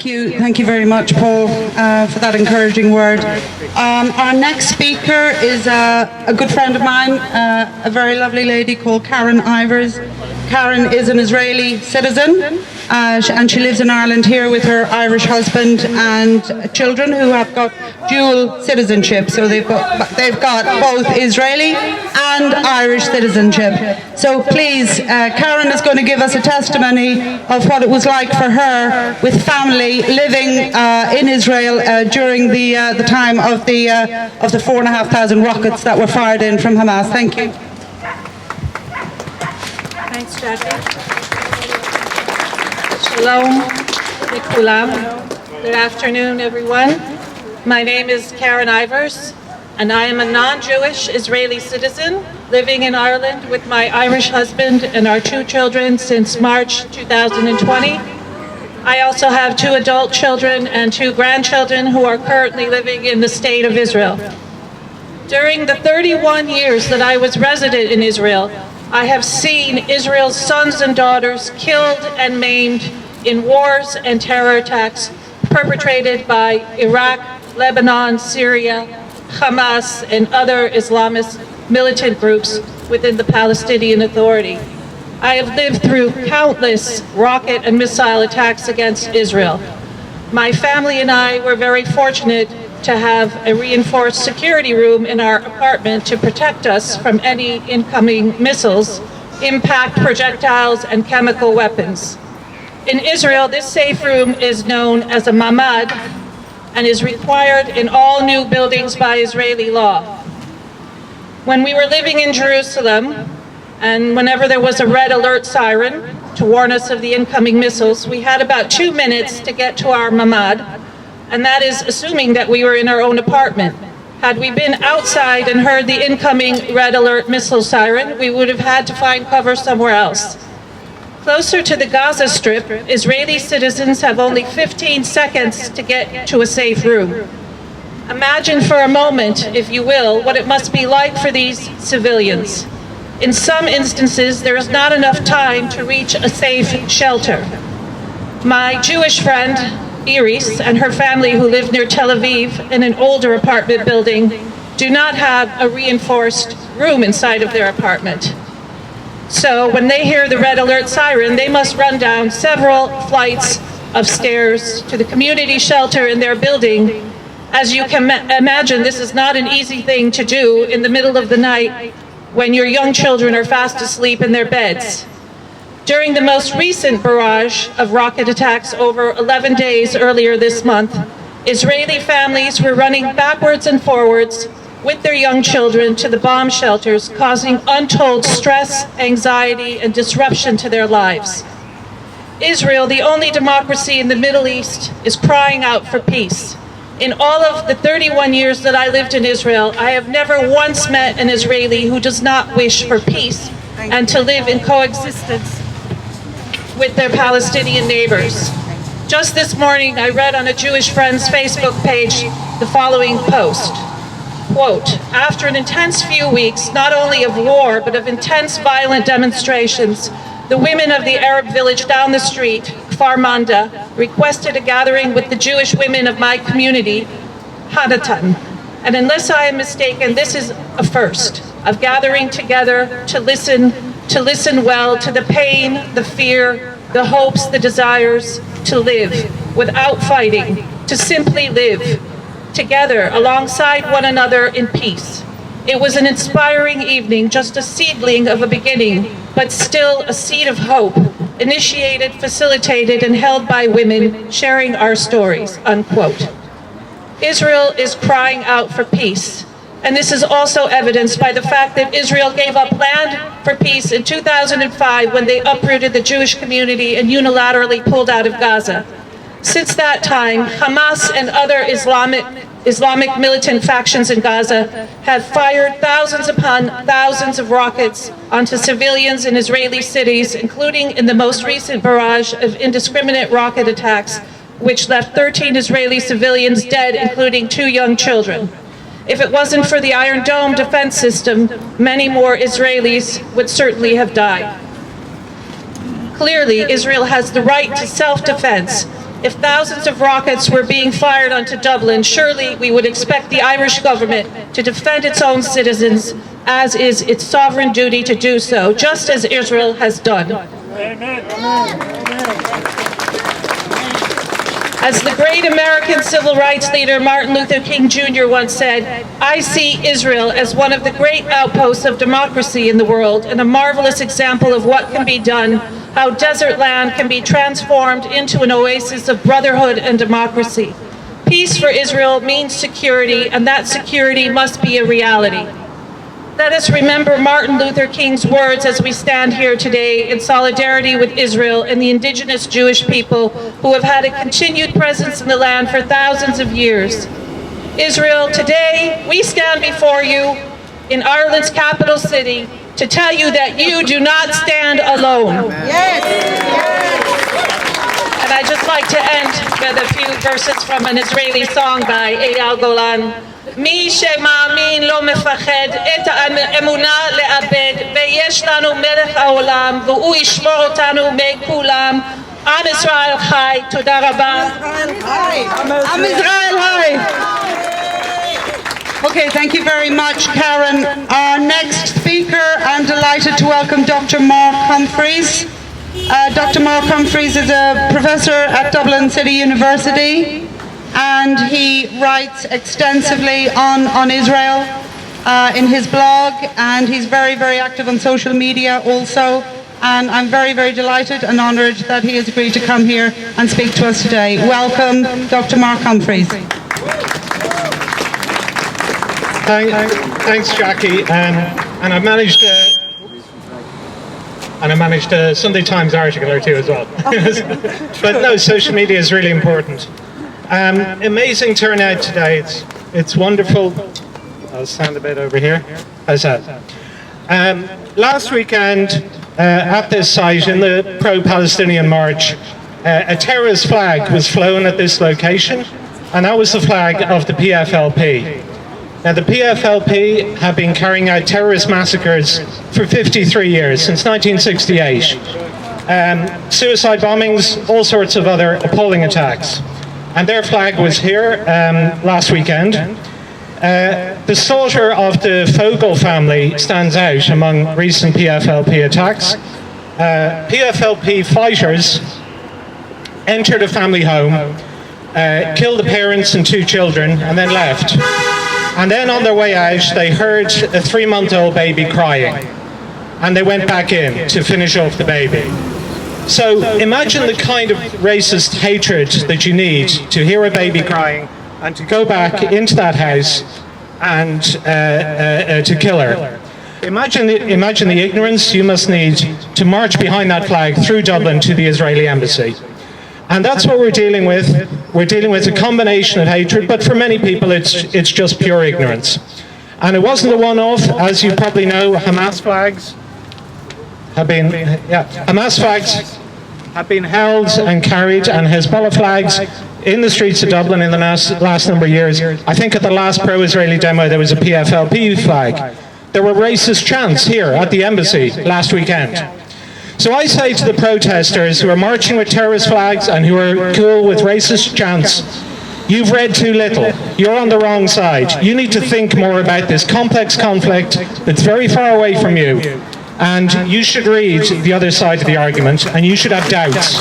Thank you very much, Paul, for that encouraging word. Our next speaker is a good friend of mine, a very lovely lady called Karen Ievers. Karen is an Israeli citizen, and she lives in Ireland here with her Irish husband and children who have got dual citizenship. So they've got both Israeli and Irish citizenship. So please, Karen is going to give us a testimony of what it was like for her with family living in Israel during the time of the 4,500 rockets that were fired in from Hamas. Thank you. Thanks, Jackie. Shalom, Nikulam. Good afternoon, everyone. My name is Karen Ievers, and I am a non-Jewish Israeli citizen living in Ireland with my Irish husband and our 2 children since March 2020. I also have 2 adult children and 2 grandchildren who are currently living in the state of Israel. During the 31 years that I was resident in Israel, I have seen Israel's sons and daughters killed and maimed in wars and terror attacks perpetrated by Iraq, Lebanon, Syria, Hamas, and other Islamist militant groups within the Palestinian Authority. I have lived through countless rocket and missile attacks against Israel. My family and I were very fortunate to have a reinforced security room in our apartment to protect us from any incoming missiles, impact projectiles, and chemical weapons. In Israel, this safe room is known as a mamad and is required in all new buildings by Israeli law. When we were living in Jerusalem, and whenever there was a red alert siren to warn us of the incoming missiles, we had about 2 minutes to get to our mamad, and that is assuming that we were in our own apartment. Had we been outside and heard the incoming red alert missile siren, we would have had to find cover somewhere else. Closer to the Gaza Strip, Israeli citizens have only 15 seconds to get to a safe room. Imagine for a moment, if you will, what it must be like for these civilians. In some instances, there is not enough time to reach a safe shelter. My Jewish friend, Ievers, and her family who live near Tel Aviv in an older apartment building do not have a reinforced room inside of their apartment. So when they hear the red alert siren, they must run down several flights of stairs to the community shelter in their building. As you can imagine, this is not an easy thing to do in the middle of the night when your young children are fast asleep in their beds. During the most recent barrage of rocket attacks over 11 days earlier this month, Israeli families were running backwards and forwards with their young children to the bomb shelters, causing untold stress, anxiety, and disruption to their lives. Israel, the only democracy in the Middle East, is crying out for peace. In all of the 31 years that I lived in Israel, I have never once met an Israeli who does not wish for peace and to live in coexistence with their Palestinian neighbors. Just this morning, I read on a Jewish friend's Facebook page the following post. Quote, after an intense few weeks, not only of war, but of intense violent demonstrations, the women of the Arab village down the street, Kfar Manda, requested a gathering with the Jewish women of my community, Hadatan. And unless I am mistaken, this is a first of gathering together to listen well to the pain, the fear, the hopes, the desires to live without fighting, to simply live together alongside one another in peace. It was an inspiring evening, just a seedling of a beginning, but still a seed of hope, initiated, facilitated, and held by women sharing our stories, unquote. Israel is crying out for peace, and this is also evidenced by the fact that Israel gave up land for peace in 2005 when they uprooted the Jewish community and unilaterally pulled out of Gaza. Since that time, Hamas and other Islamic militant factions in Gaza have fired thousands upon thousands of rockets onto civilians in Israeli cities, including in the most recent barrage of indiscriminate rocket attacks, which left 13 Israeli civilians dead, including 2 young children. If it wasn't for the Iron Dome defense system, many more Israelis would certainly have died. Clearly, Israel has the right to self-defense, If thousands of rockets were being fired onto Dublin, surely we would expect the Irish government to defend its own citizens, as is its sovereign duty to do so, just as Israel has done. Amen. As the great American civil rights leader Martin Luther King Jr. once said, "I see Israel as one of the great outposts of democracy in the world and a marvelous example of what can be done, how desert land can be transformed into an oasis of brotherhood and democracy. Peace for Israel means security, and that security must be a reality." Let us remember Martin Luther King's words as we stand here today in solidarity with Israel and the indigenous Jewish people who have had a continued presence in the land for thousands of years. Israel, today we stand before you in Ireland's capital city to tell you that you do not stand alone. Yes. And I'd just like to end with a few verses from an Israeli song by Eyal Golan. מי שמאמין לא מפחד את האמונה לאבד ויש לנו מלך העולם והוא ישמור אותנו מכולם. עם ישראל חי. תודה רבה. Am Israel High. Okay, thank you very much, Karen. Our next speaker, I'm delighted to welcome Dr. Mark Humphrys. Dr. Mark Humphrys is a professor at Dublin City University, and he writes extensively on Israel in his blog, and he's very, very active on social media also. And I'm very, very delighted and honoured that he has agreed to come here and speak to us today. Welcome, Dr. Mark Humphrys. Thanks, Jackie. And I managed a Sunday Times article or two as well. But no, social media is really important. Amazing turnout today. It's wonderful. I'll stand a bit over here. How's that? Last weekend, at this site in the pro-Palestinian march, a terrorist flag was flown at this location, and that was the flag of the PFLP. Now, the PFLP have been carrying out terrorist massacres for 53 years, since 1968. Suicide bombings, all sorts of other appalling attacks. And their flag was here last weekend. The slaughter of the Fogel family stands out among recent PFLP attacks. PFLP fighters entered a family home, killed the parents and 2 children, and then left. And then on their way out, they heard a 3-month-old baby crying. And they went back in to finish off the baby. So imagine the kind of racist hatred that you need to hear a baby crying and to go back into that house and to kill her. Imagine the ignorance you must need to march behind that flag through Dublin to the Israeli embassy. And that's what we're dealing with. We're dealing with a combination of hatred, but for many people it's just pure ignorance. And it wasn't a one-off. As you probably know, Hamas flags have been held and carried, and Hezbollah flags in the streets of Dublin in the last number of years. I think at the last pro-Israeli demo there was a PFLP flag. There were racist chants here at the embassy last weekend. So I say to the protesters who are marching with terrorist flags and who are cool with racist chants, you've read too little. You're on the wrong side. You need to think more about this complex conflict that's very far away from you. And you should read the other side of the argument, and you should have doubts.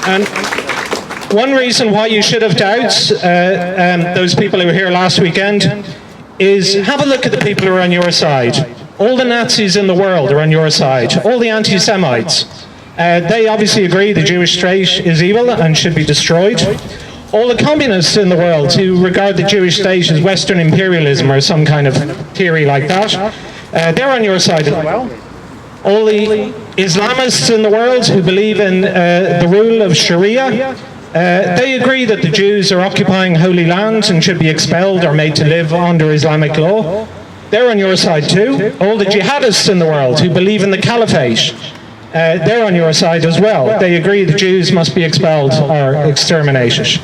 And one reason why you should have doubts, those people who were here last weekend, is have a look at the people who are on your side. All the Nazis in the world are on your side. All the anti-Semites. They obviously agree the Jewish state is evil and should be destroyed. All the communists in the world who regard the Jewish state as Western imperialism or some kind of theory like that, they're on your side as well. All the Islamists in the world who believe in the rule of Sharia, they agree that the Jews are occupying holy land and should be expelled or made to live under Islamic law. They're on your side too. All the jihadists in the world who believe in the caliphate, they're on your side as well. They agree the Jews must be expelled or exterminated.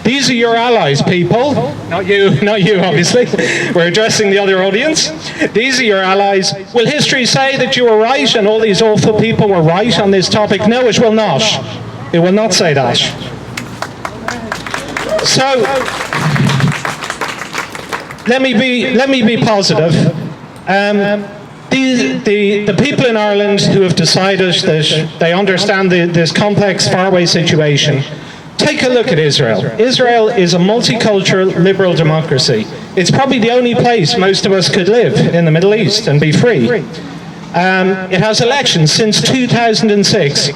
These are your allies, people. Not you, obviously. We're addressing the other audience. These are your allies. Will history say that you were right and all these awful people were right on this topic? No, it will not. It will not say that. So, let me be positive. The people in Ireland who have decided that they understand this complex, faraway situation, take a look at Israel. Israel is a multicultural, liberal democracy. It's probably the only place most of us could live in the Middle East and be free. It has elections. Since 2006,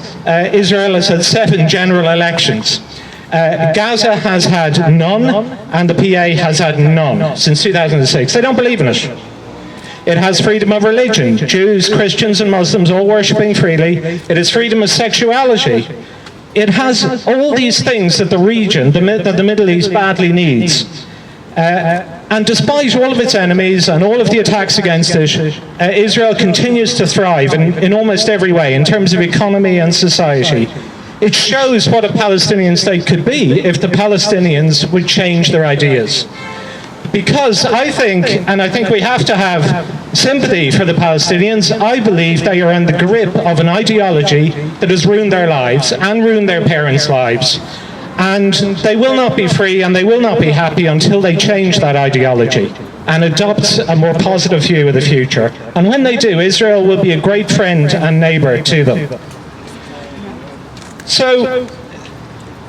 Israel has had 7 general elections. Gaza has had none, and the PA has had none since 2006. They don't believe in it. It has freedom of religion. Jews, Christians and Muslims all worshipping freely. It has freedom of sexuality. It has all these things that the region, that the Middle East badly needs. And despite all of its enemies and all of the attacks against it, Israel continues to thrive in almost every way in terms of economy and society. It shows what a Palestinian state could be if the Palestinians would change their ideas. Because I think we have to have sympathy for the Palestinians. I believe they are in the grip of an ideology that has ruined their lives and ruined their parents' lives. And they will not be free and they will not be happy until they change that ideology and adopt a more positive view of the future. And when they do, Israel will be a great friend and neighbour to them. So,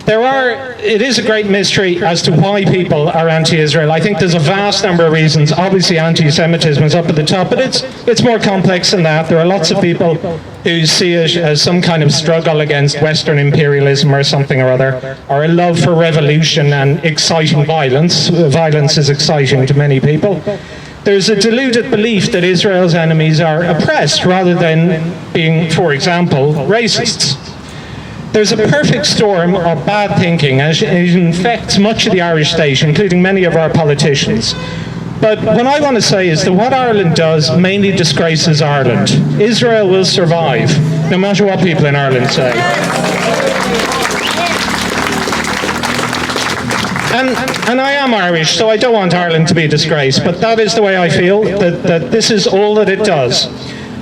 it is a great mystery as to why people are anti-Israel. I think there's a vast number of reasons. Obviously, anti-Semitism is up at the top, but it's more complex than that. There are lots of people who see it as some kind of struggle against Western imperialism or something or other, or a love for revolution and exciting violence. Violence is exciting to many people. There's a deluded belief that Israel's enemies are oppressed rather than being, for example, racists. There's a perfect storm of bad thinking, and it infects much of the Irish state, including many of our politicians. But what I want to say is that what Ireland does mainly disgraces Ireland. Israel will survive, no matter what people in Ireland say. And I am Irish, so I don't want Ireland to be a disgrace, but that is the way I feel, that this is all that it does.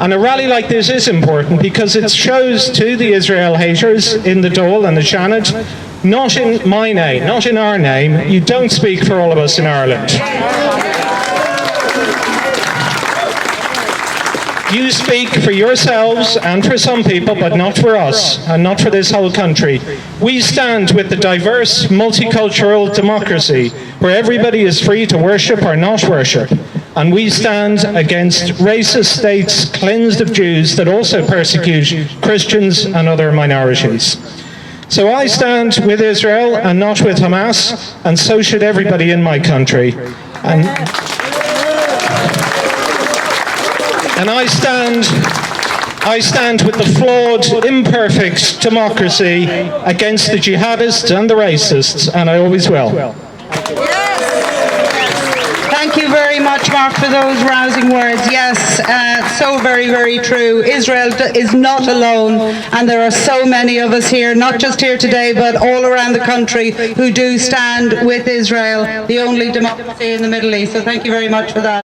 And a rally like this is important because it shows to the Israel haters in the Dáil and the chant, not in my name, not in our name, you don't speak for all of us in Ireland. You speak for yourselves and for some people, but not for us, and not for this whole country. We stand with the diverse, multicultural democracy, where everybody is free to worship or not worship. And we stand against racist states cleansed of Jews that also persecute Christians and other minorities. So I stand with Israel and not with Hamas, and so should everybody in my country. And I stand with the flawed, imperfect democracy against the jihadists and the racists, and I always will. Thank you very much, Mark, for those rousing words. Yes, so very, very true. Israel is not alone, and there are so many of us here, not just here today, but all around the country, who do stand with Israel, the only democracy in the Middle East. So thank you very much for that.